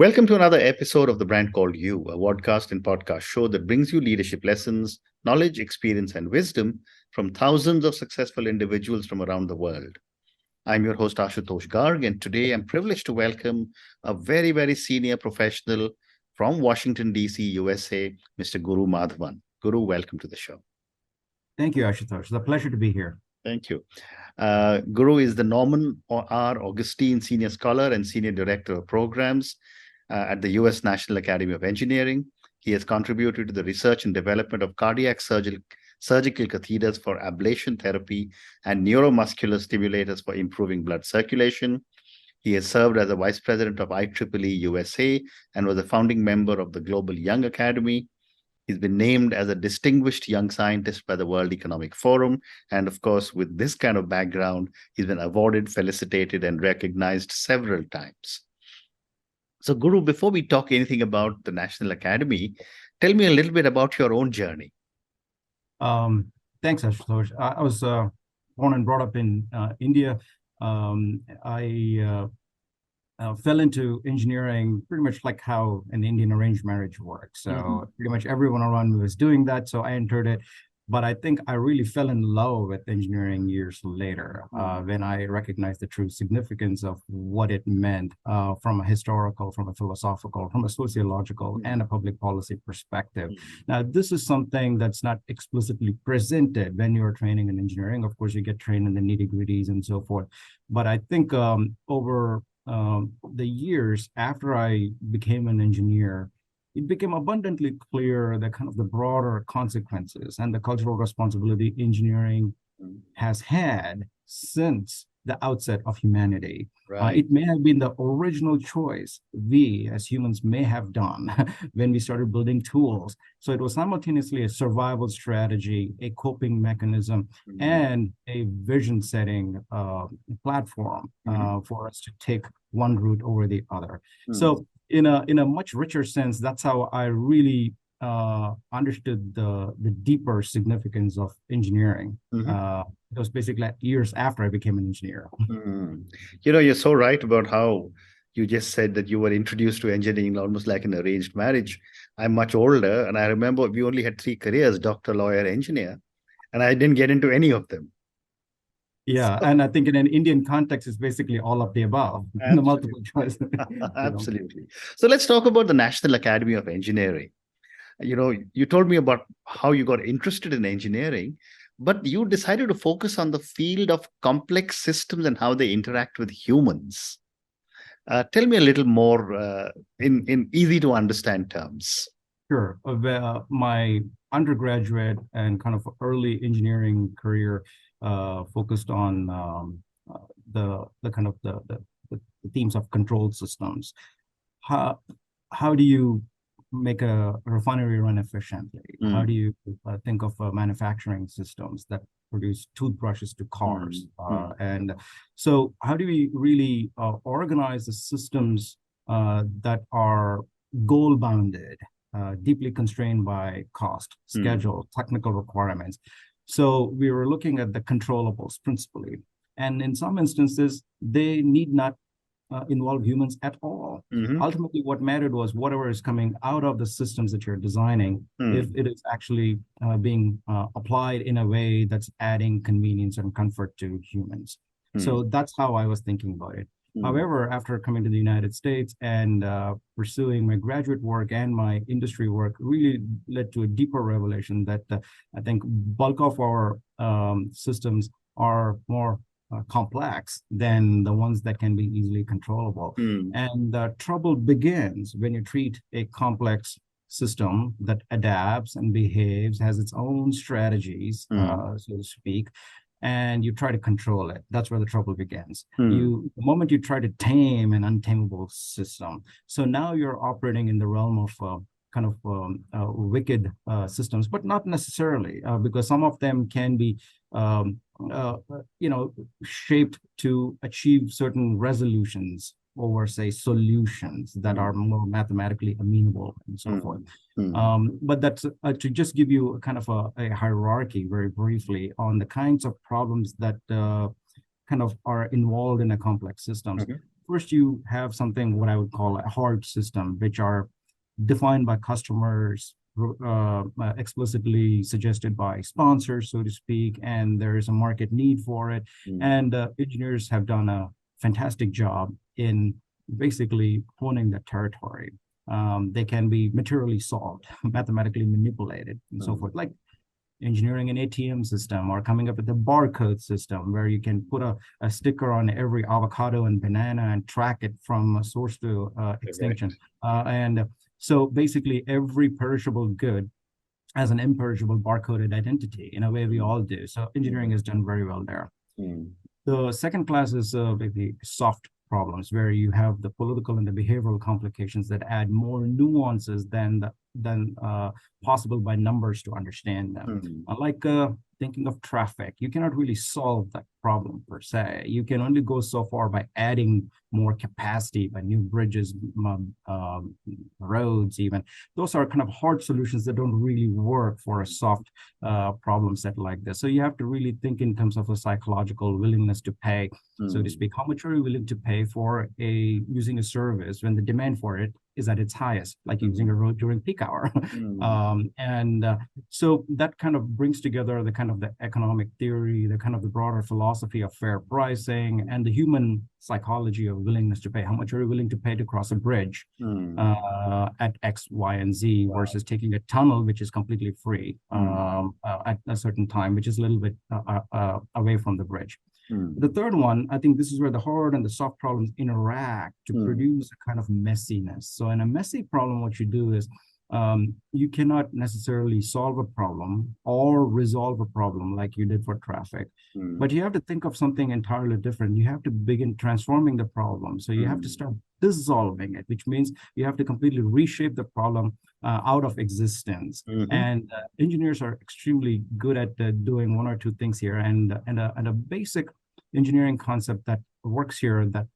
Welcome to another episode of The Brand Called You, a podcast and podcast show that brings you leadership lessons, knowledge, experience, and wisdom from thousands of successful individuals from around the world. I'm your host, Ashutosh Garg, and today I'm privileged to welcome a very, very senior professional from Washington, D.C., USA, Mr. Guru Madhavan. Guru, welcome to the show. Thank you, Ashutosh. It's a pleasure to be here. Thank you. Guru is the Norman R. Augustine Senior Scholar and Senior Director of Programs at the U.S. National Academy of Engineering. He has contributed to the research and development of cardiac surgical catheters for ablation therapy and neuromuscular stimulators for improving blood circulation. He has served as a vice president of IEEE USA and was a founding member of the Global Young Academy. He's been named as a distinguished young scientist by the World Economic Forum. And of course, with this kind of background, he's been awarded, felicitated, and recognized several times. So, Guru, before we talk anything about the National Academy, tell me a little bit about your own journey. Thanks, Ashutosh. I was born and brought up in India. I fell into engineering pretty much like how an Indian arranged marriage works. So pretty much everyone around me was doing that. So I entered it. But I think I really fell in love with engineering years later when I recognized the true significance of what it meant from a historical, from a philosophical, from a sociological, and a public policy perspective. Now, this is something that's not explicitly presented when you're training in engineering. Of course, you get trained in the nitty-gritties and so forth. But I think over the years after I became an engineer, it became abundantly clear that kind of the broader consequences and the cultural responsibility engineering has had since the outset of humanity. Right. It may have been the original choice we as humans may have done when we started building tools. So it was simultaneously a survival strategy, a coping mechanism, and a vision setting platform for us to take one route over the other. So in a much richer sense, that's how I really understood the deeper significance of engineering. It was basically years after I became an engineer. You know, you're so right about how you just said that you were introduced to engineering almost like an arranged marriage. I'm much older, and I remember we only had 3 careers: doctor, lawyer, engineer, and I didn't get into any of them. Yeah, and I think in an Indian context, it's basically all of the above, the multiple choice. Absolutely. So let's talk about the National Academy of Engineering. You know, you told me about how you got interested in engineering, but you decided to focus on the field of complex systems and how they interact with humans. Tell me a little more in easy to understand terms. Sure. My undergraduate and kind of early engineering career focused on the kind of the themes of controlled systems. How do you make a refinery run efficiently? How do you think of manufacturing systems that produce toothbrushes to cars? And so how do we really organize the systems that are goal-bounded, deeply constrained by cost, schedule, technical requirements? So we were looking at the controllables principally. And in some instances, they need not involve humans at all. Ultimately, what mattered was whatever is coming out of the systems that you're designing, if it is actually being applied in a way that's adding convenience and comfort to humans. So that's how I was thinking about it. However, after coming to the United States and pursuing my graduate work and my industry work really led to a deeper revelation that I think bulk of our systems are more complex than the ones that can be easily controllable. And the trouble begins when you treat a complex system that adapts and behaves, has its own strategies, so to speak, and you try to control it. That's where the trouble begins. The moment you try to tame an untamable system, so now you're operating in the realm of kind of wicked systems, but not necessarily, because some of them can be shaped to achieve certain resolutions over, say, solutions that are more mathematically amenable and so forth. But that's to just give you a kind of a hierarchy very briefly on the kinds of problems that kind of are involved in a complex systems. first you have something what I would call a hard system, which are defined by customers, explicitly suggested by sponsors, so to speak, and there is a market need for it. And engineers have done a fantastic job in basically honing that territory. They can be materially solved, mathematically manipulated, and so forth. Like engineering an ATM system, or coming up with a barcode system where you can put a sticker on every avocado and banana and track it from source to extinction. And so basically every perishable good has an imperishable barcoded identity. In a way, we all do. So engineering has done very well there. The second class is maybe soft problems, where you have the political and the behavioral complications that add more nuances than possible by numbers to understand them. Like thinking of traffic, you cannot really solve that problem per se. You can only go so far by adding more capacity, by new bridges, roads even. Those are kind of hard solutions that don't really work for a soft problem set like this. So you have to really think in terms of a psychological willingness to pay, so to speak. How much are you willing to pay for using a service when the demand for it is at its highest, like using a road during peak hour? So that kind of brings together the kind of the economic theory, the kind of the broader philosophy of fair pricing, and the human psychology of willingness to pay. How much are you willing to pay to cross a bridge at X, Y, and Z versus taking a tunnel, which is completely free at a certain time, which is a little bit away from the bridge. The third one, I think this is where the hard and the soft problems interact to produce a kind of messiness. So in a messy problem, what you do is you cannot necessarily solve a problem or resolve a problem like you did for traffic, but you have to think of something entirely different. You have to begin transforming the problem. So you have to start dissolving it, which means you have to completely reshape the problem out of existence. And engineers are extremely good at doing one or two things here. And a basic engineering concept that works here, that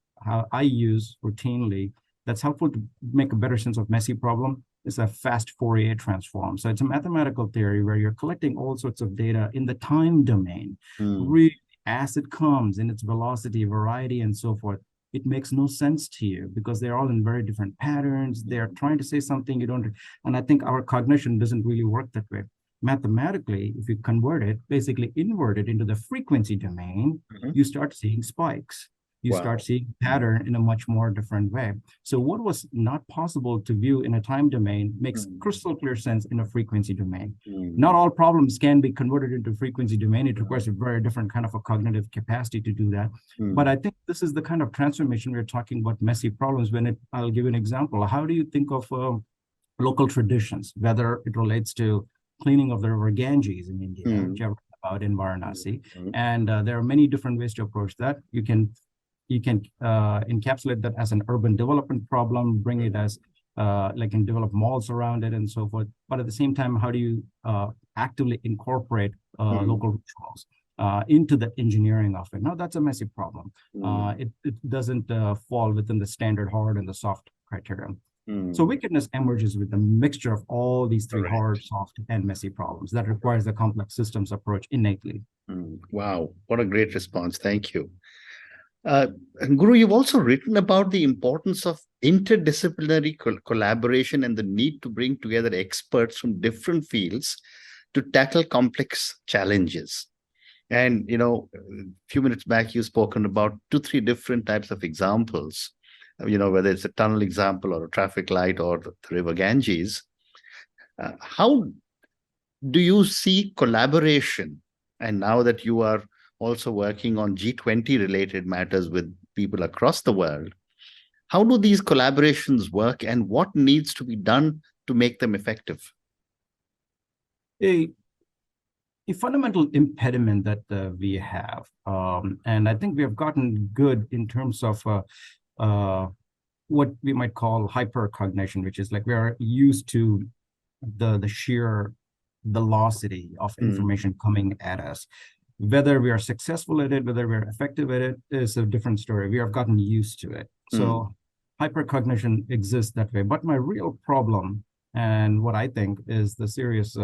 I use routinely, that's helpful to make a better sense of messy problem, is a fast Fourier transform. So it's a mathematical theory where you're collecting all sorts of data in the time domain, really, as it comes in its velocity, variety, and so forth. It makes no sense to you because they're all in very different patterns. They're trying to say something you don't, and I think our cognition doesn't really work that way. Mathematically, if you convert it, basically invert it into the frequency domain, you start seeing spikes. You start seeing pattern in a much more different way. So what was not possible to view in a time domain makes crystal clear sense in a frequency domain. Not all problems can be converted into frequency domain. It requires a very different kind of a cognitive capacity to do that. But I think this is the kind of transformation we're talking about messy problems. I'll give you an example. How do you think of local traditions, whether it relates to cleaning of the river Ganges in India, which I've read about in Varanasi? And there are many different ways to approach that. You can encapsulate that as an urban development problem, bring it as and develop malls around it and so forth. But at the same time, how do you actively incorporate local rituals into the engineering of it? Now, that's a messy problem. It doesn't fall within the standard hard and the soft criteria. So wickedness emerges with a mixture of all these three: hard, soft, and messy problems that requires the complex systems approach innately. Wow, what a great response. Thank you. Guru, you've also written about the importance of interdisciplinary collaboration and the need to bring together experts from different fields to tackle complex challenges. And, a few minutes back, you've spoken about 2-3 different types of examples, whether it's a tunnel example or a traffic light or the river Ganges. How do you see collaboration? And now that you are also working on G20 related matters with people across the world, how do these collaborations work and what needs to be done to make them effective? A fundamental impediment that we have, and I think we have gotten good in terms of what we might call hypercognition, which is like we are used to the sheer velocity of information coming at us. Whether we are successful at it, whether we're effective at it, is a different story. We have gotten used to it. So hypercognition exists that way. But my real problem, and what I think is the serious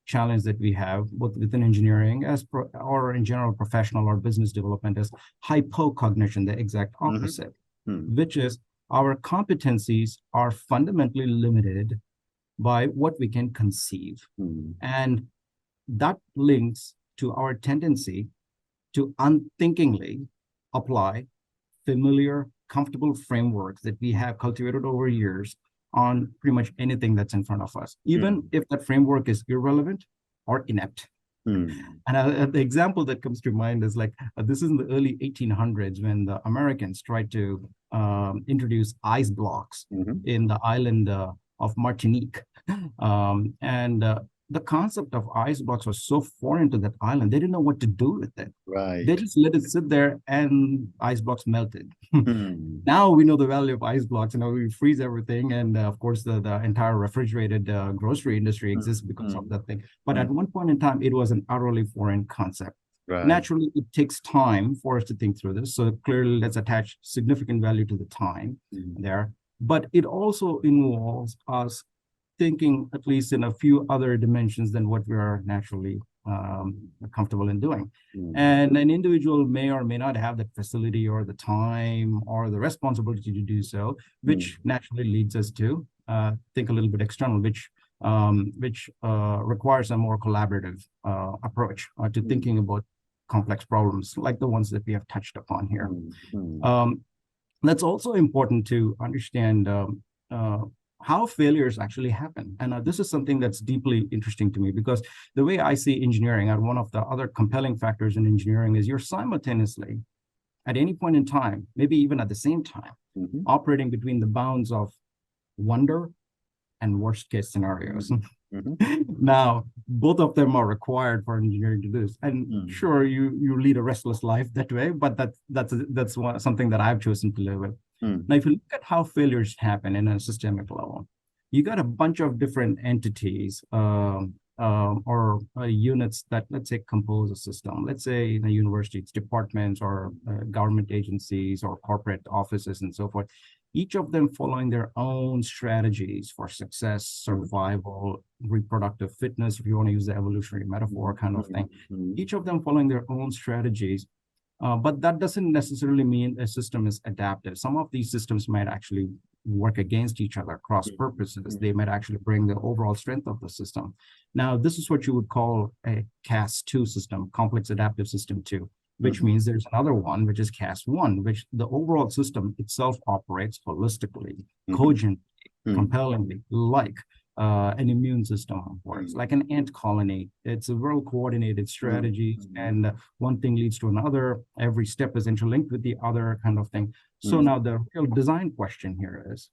challenge that we have, both within engineering or in general professional or business development, is hypocognition, the exact opposite. which is our competencies are fundamentally limited by what we can conceive. And that links to our tendency to unthinkingly apply familiar, comfortable frameworks that we have cultivated over years on pretty much anything that's in front of us, even if that framework is irrelevant or inept. And the example that comes to mind is like, this is in the early 1800s when the Americans tried to introduce ice blocks in the island of Martinique. The concept of ice blocks was so foreign to that island, they didn't know what to do with it. Right. They just let it sit there and ice blocks melted. Now we know the value of ice blocks. We freeze everything. And of course, the entire refrigerated grocery industry exists because of that thing. But at one point in time, it was an utterly foreign concept. Right. Naturally, it takes time for us to think through this. So clearly, let's attach significant value to the time there. But it also involves us thinking at least in a few other dimensions than what we are naturally comfortable in doing. And an individual may or may not have the facility or the time or the responsibility to do so, which naturally leads us to think a little bit external, which requires a more collaborative approach to thinking about complex problems like the ones that we have touched upon here. That's also important to understand how failures actually happen. And this is something that's deeply interesting to me, because the way I see engineering, and one of the other compelling factors in engineering, is you're simultaneously, at any point in time, maybe even at the same time, operating between the bounds of wonder and worst case scenarios. Now, both of them are required for engineering to do this. And sure, you lead a restless life that way, but that's something that I've chosen to live with. Now, if you look at how failures happen in a systemic level, you got a bunch of different entities or units that, let's say, compose a system. Let's say in a university, it's departments or government agencies or corporate offices and so forth. Each of them following their own strategies for success, survival, reproductive fitness, if you want to use the evolutionary metaphor kind of thing. Each of them following their own strategies. But that doesn't necessarily mean a system is adaptive. Some of these systems might actually work against each other, cross purposes. They might actually bring the overall strength of the system. Now, this is what you would call a CAS2 system, complex adaptive system 2, which means there's another one, which is CAS1, which the overall system itself operates holistically, cogently, compellingly, like an immune system works, like an ant colony. It's a well-coordinated strategy, and one thing leads to another. Every step is interlinked with the other kind of thing. So now the real design question here is,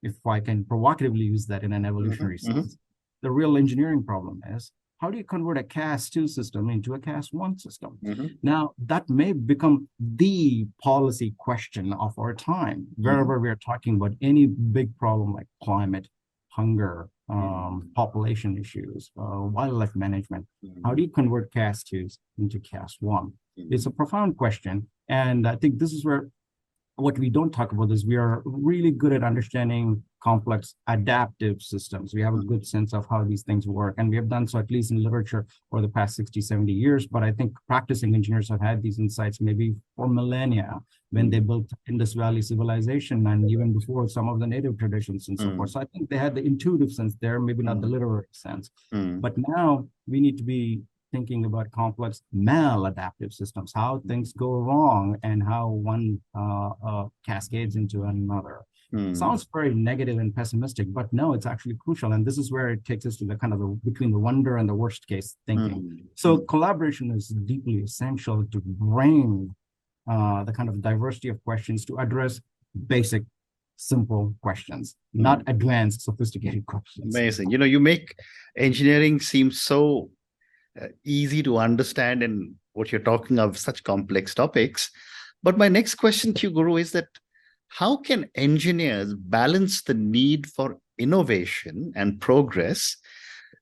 if I can provocatively use that in an evolutionary sense, the real engineering problem is, how do you convert a CAS2 system into a CAS1 system? Now, that may become the policy question of our time, wherever we are talking about any big problem like climate, hunger, population issues, wildlife management. How do you convert CAS2s into CAS1? It's a profound question. And I think this is where what we don't talk about is we are really good at understanding complex adaptive systems. We have a good sense of how these things work. And we have done so at least in literature for the past 60, 70 years. But I think practicing engineers have had these insights maybe for millennia when they built Indus Valley civilization and even before some of the native traditions and so forth. So I think they had the intuitive sense there, maybe not the literary sense. But now we need to be thinking about complex maladaptive systems, how things go wrong and how one cascades into another. Sounds very negative and pessimistic, but no, it's actually crucial. And this is where it takes us to the kind of between the wonder and the worst case thinking. So collaboration is deeply essential to bring the kind of diversity of questions to address basic, simple questions, not advanced, sophisticated questions. Amazing. You make engineering seem so easy to understand, and what you're talking of such complex topics. But my next question to you, Guru, is that how can engineers balance the need for innovation and progress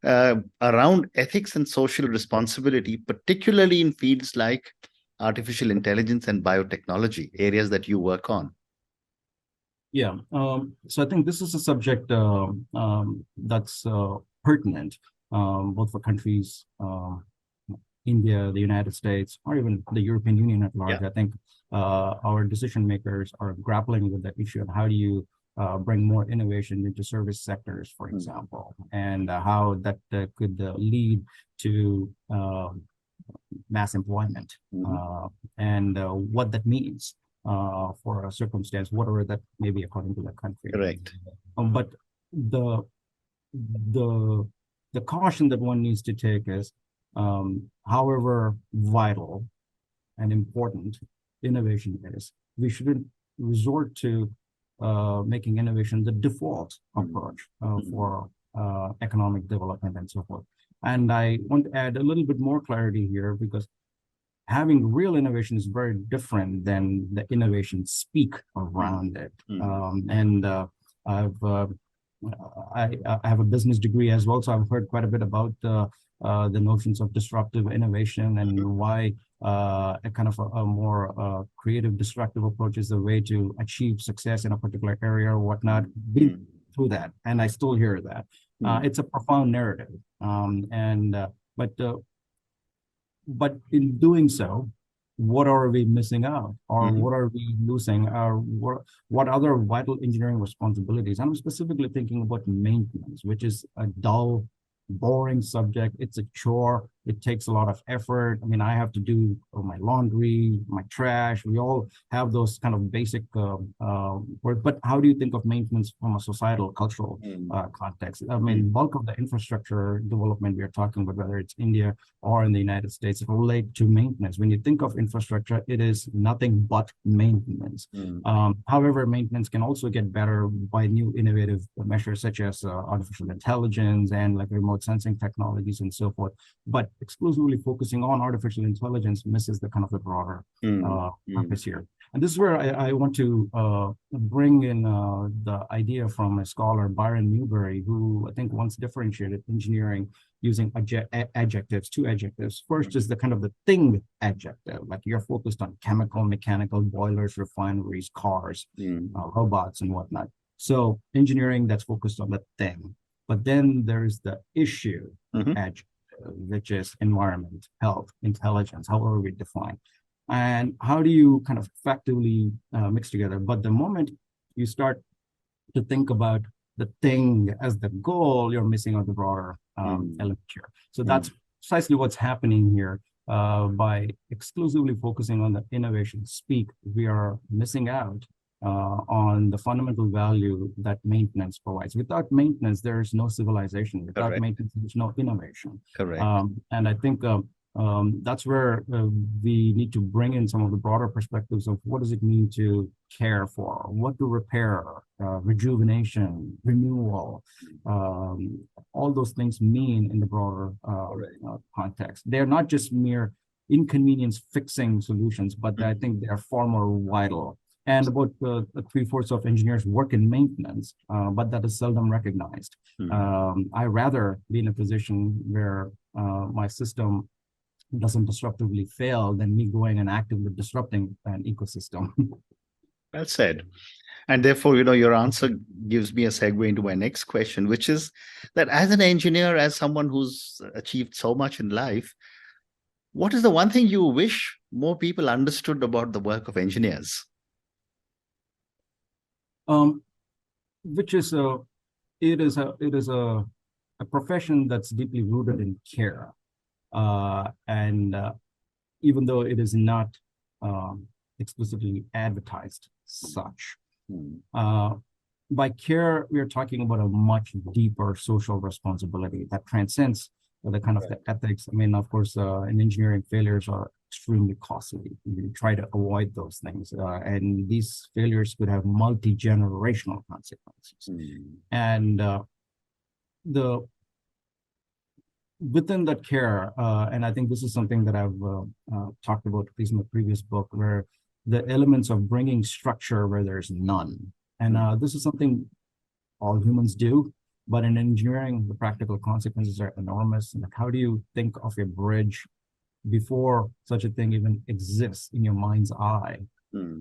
around ethics and social responsibility, particularly in fields like artificial intelligence and biotechnology, areas that you work on? Yeah, so I think this is a subject that's pertinent both for countries India, the United States, or even the European Union at large. Yeah. I think our decision makers are grappling with the issue of how do you bring more innovation into service sectors, for example, and how that could lead to mass employment, and what that means for a circumstance, whatever that may be according to the country. Correct. But the the the caution that one needs to take is, however vital and important innovation is, we shouldn't resort to making innovation the default approach for economic development and so forth. And I want to add a little bit more clarity here, because having real innovation is very different than the innovation speak around it. And I have a business degree as well, so I've heard quite a bit about the notions of disruptive innovation and why a kind of a more creative, disruptive approach is the way to achieve success in a particular area or whatnot. Been through that, and I still hear that. It's a profound narrative, but in doing so, what are we missing out, or what are we losing, or what other vital engineering responsibilities? I'm specifically thinking about maintenance, which is a dull, boring subject. It's a chore. It takes a lot of effort. I mean, I have to do my laundry, my trash. We all have those kind of basic work. But how do you think of maintenance from a societal, cultural context? I mean, bulk of the infrastructure development we are talking about, whether it's India or in the United States, relate to maintenance. When you think of infrastructure, it is nothing but maintenance. However, maintenance can also get better by new innovative measures such as artificial intelligence and like remote sensing technologies and so forth. But exclusively focusing on artificial intelligence misses the kind of the broader purpose here. And this is where I want to bring in the idea from a scholar, Byron Newberry, who I think once differentiated engineering using adjectives, two adjectives. First is the kind of the thing adjective, like you're focused on chemical, mechanical, boilers, refineries, cars, robots, and whatnot. So engineering that's focused on the thing. But then there's the issue adjective, which is environment, health, intelligence, however we define. And how do you kind of effectively mix together? But the moment you start to think about the thing as the goal, you're missing out the broader element here. So that's precisely what's happening here. By exclusively focusing on the innovation speak, we are missing out on the fundamental value that maintenance provides. Without maintenance, there is no civilization. Without maintenance, there's no innovation. And I think that's where we need to bring in some of the broader perspectives of what does it mean to care for, what to repair, rejuvenation, renewal, all those things mean in the broader context. They're not just mere inconvenience fixing solutions, but I think they are far more vital. And about 3/4 of engineers work in maintenance, but that is seldom recognized. I rather be in a position where my system doesn't disruptively fail than me going and actively disrupting an ecosystem. Well said. And therefore, your answer gives me a segue into my next question, which is that as an engineer, as someone who's achieved so much in life, what is the one thing you wish more people understood about the work of engineers? Which is it is a profession that's deeply rooted in care, and even though it is not explicitly advertised such, by care we are talking about a much deeper social responsibility that transcends the kind of the ethics. I mean, of course, in engineering, failures are extremely costly. We try to avoid those things, and these failures could have multi-generational consequences. And within that care, and I think this is something that I've talked about, at least in the previous book, where the elements of bringing structure where there's none. And this is something all humans do. But in engineering, the practical consequences are enormous. Like, how do you think of a bridge before such a thing even exists in your mind's eye?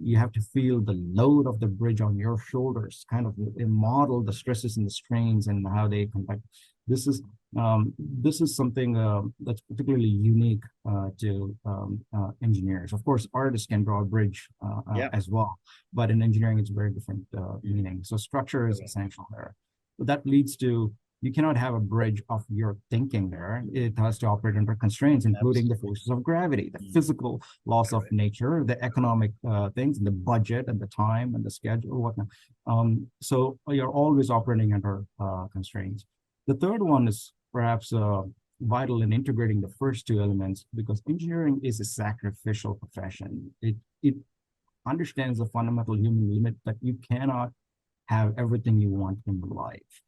You have to feel the load of the bridge on your shoulders, kind of model the stresses and the strains and how they compact. This is something that's particularly unique that to engineers. Of course, artists can draw a bridge as well, but in engineering, it's a very different meaning. So structure is essential there. But that leads to, you cannot have a bridge of your thinking there. It has to operate under constraints, including the forces of gravity, the physical laws of nature, the economic things, and the budget and the time and the schedule, whatnot. So you're always operating under constraints. The third one is perhaps vital in integrating the first two elements, because engineering is a sacrificial profession. It understands the fundamental human limit that you cannot have everything you want in life.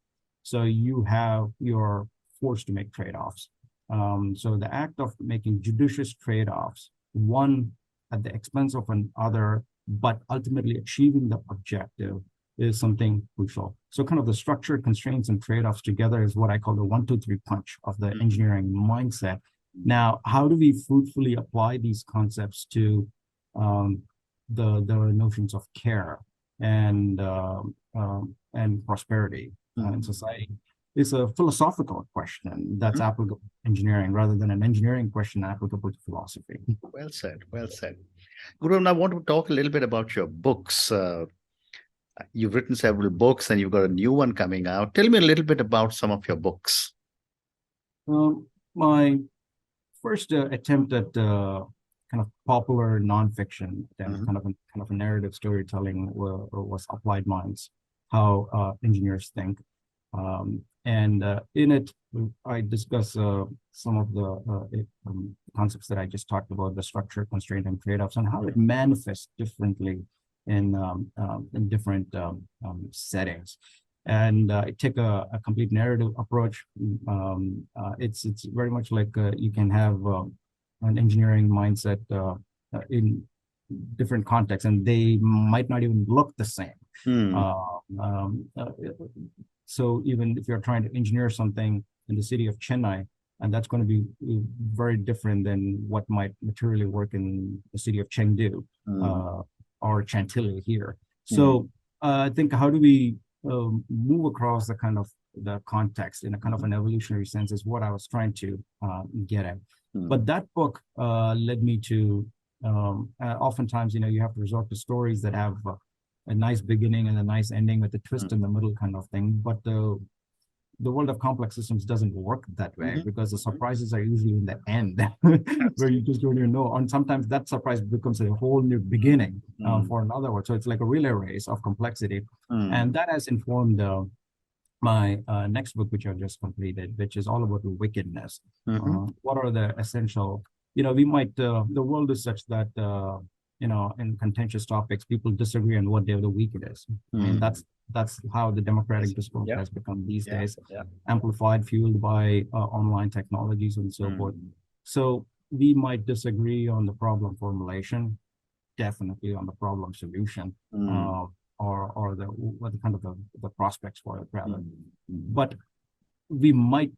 So you're forced to make trade-offs. So the act of making judicious trade-offs, one at the expense of another, but ultimately achieving the objective, is something crucial. So kind of the structure, constraints, and trade-offs together is what I call the 1, 2, 3 punch of the engineering mindset. Now, how do we fruitfully apply these concepts to the notions of care and prosperity in society? It's a philosophical question that's applicable to engineering, rather than an engineering question applicable to philosophy. Well said, well said. Guru, I want to talk a little bit about your books. You've written several books and you've got a new one coming out. Tell me a little bit about some of your books. My first attempt at kind of popular nonfiction, kind of a narrative storytelling was Applied Minds, How Engineers Think. And in it, I discuss some of the concepts that I just talked about, the structure, constraint, and trade-offs, and how it manifests differently in different settings. And I take a complete narrative approach. It's very much like you can have an engineering mindset in different contexts, and they might not even look the same. So even if you're trying to engineer something in the city of Chennai, and that's going to be very different than what might materially work in the city of Chengdu or Chantilly here. So I think, how do we move across the kind of the context in a kind of an evolutionary sense is what I was trying to get at. But that book led me to, oftentimes, you have to resort to stories that have a nice beginning and a nice ending with a twist in the middle kind of thing. But the world of complex systems doesn't work that way, because the surprises are usually in the end, where you just don't even know. And sometimes that surprise becomes a whole new beginning for another one. So it's like a relay race of complexity. And that has informed my next book, which I've just completed, which is all about wickedness. What are the essential, we might, the world is such that, in contentious topics, people disagree on what day of the week it is. And that's how the democratic discourse has become these days, amplified, fueled by online technologies and so forth. So we might disagree on the problem formulation, definitely on the problem solution, or the kind of the prospects for it, rather. But we might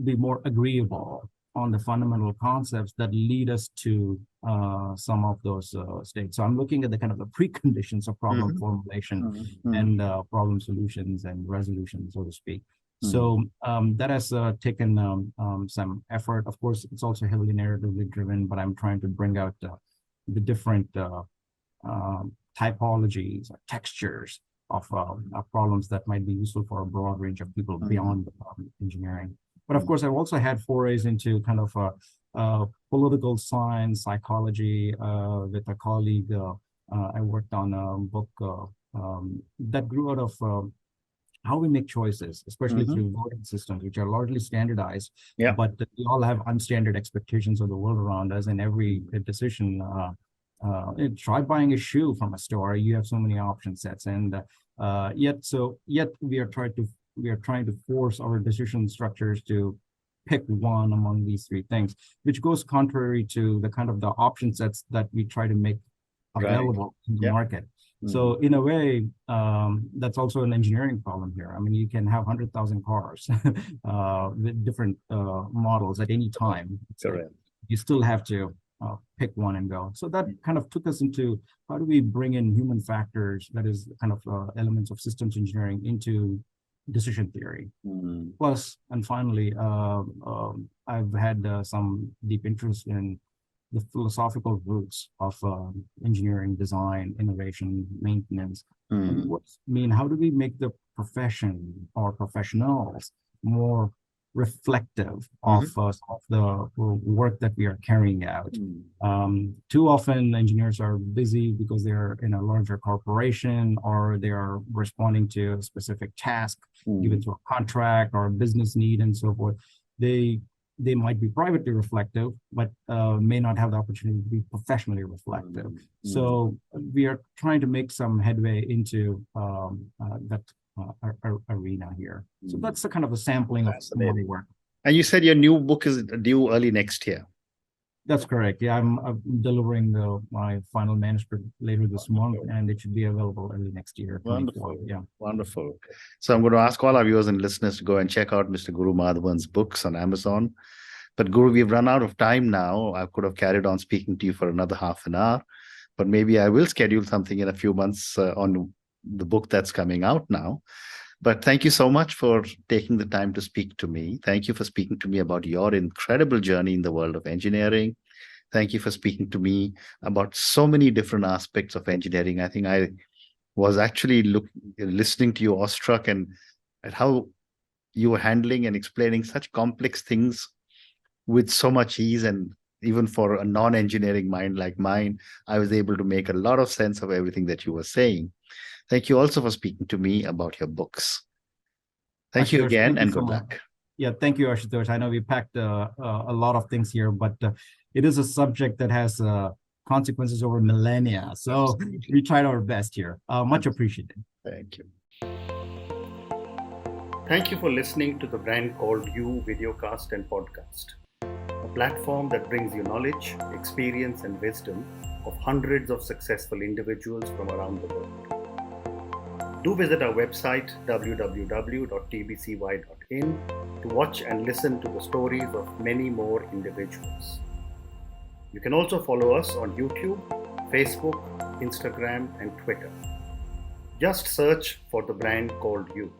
be more agreeable on the fundamental concepts that lead us to some of those states. So I'm looking at the kind of the preconditions of problem formulation and problem solutions and resolution, so to speak. So that has taken some effort. Of course, it's also heavily narratively driven, but I'm trying to bring out the different typologies or textures of problems that might be useful for a broad range of people beyond engineering. But of course, I've also had forays into kind of political science, psychology. With a colleague, I worked on a book that grew out of how we make choices, especially through voting systems, which are largely standardized, but we all have unstandard expectations of the world around us. And every decision, try buying a shoe from a store, you have so many option sets, and yet we are trying to force our decision structures to pick one among these three things, which goes contrary to the kind of the option sets that we try to make available in the market. So in a way, that's also an engineering problem here. I mean, you can have 100,000 cars with different models at any time. So you still have to pick one and go. So that kind of took us into, how do we bring in human factors, that is kind of elements of systems engineering, into decision theory. Mm. Plus, and finally, I've had some deep interest in the philosophical roots of engineering, design, innovation, maintenance. And how do we make the profession or professionals more reflective of the work that we are carrying out? Too often, engineers are busy because they're in a larger corporation or they are responding to a specific task given to a contract or a business need and so forth. They might be privately reflective, but may not have the opportunity to be professionally reflective. So we are trying to make some headway into that arena here. So that's the kind of a sampling of my work. And you said your new book is due early next year. That's correct. Yeah, I'm delivering my final manuscript later this month, and it should be available early next year. Wonderful. Yeah. Wonderful. So I'm going to ask all our viewers and listeners to go and check out Mr. Guru Madhavan's books on Amazon. But Guru, we've run out of time now. I could have carried on speaking to you for another half an hour, but maybe I will schedule something in a few months on the book that's coming out now. But thank you so much for taking the time to speak to me. Thank you for speaking to me about your incredible journey in the world of engineering. Thank you for speaking to me about so many different aspects of engineering. I think I was actually listening to you awestruck and at how you were handling and explaining such complex things with so much ease. And even for a non-engineering mind like mine, I was able to make a lot of sense of everything that you were saying. Thank you also for speaking to me about your books. Thank you again, and good luck. Yeah, thank you, Ashutosh. I know we packed a lot of things here, but it is a subject that has consequences over millennia. So we tried our best here. Much appreciated. Thank you. Thank you for listening to the Brand Called You videocast and podcast, a platform that brings you knowledge, experience, and wisdom of hundreds of successful individuals from around the world. Do visit our website www.tbcy.in to watch and listen to the stories of many more individuals. You can also follow us on YouTube, Facebook, Instagram, and Twitter. Just search for the Brand Called You.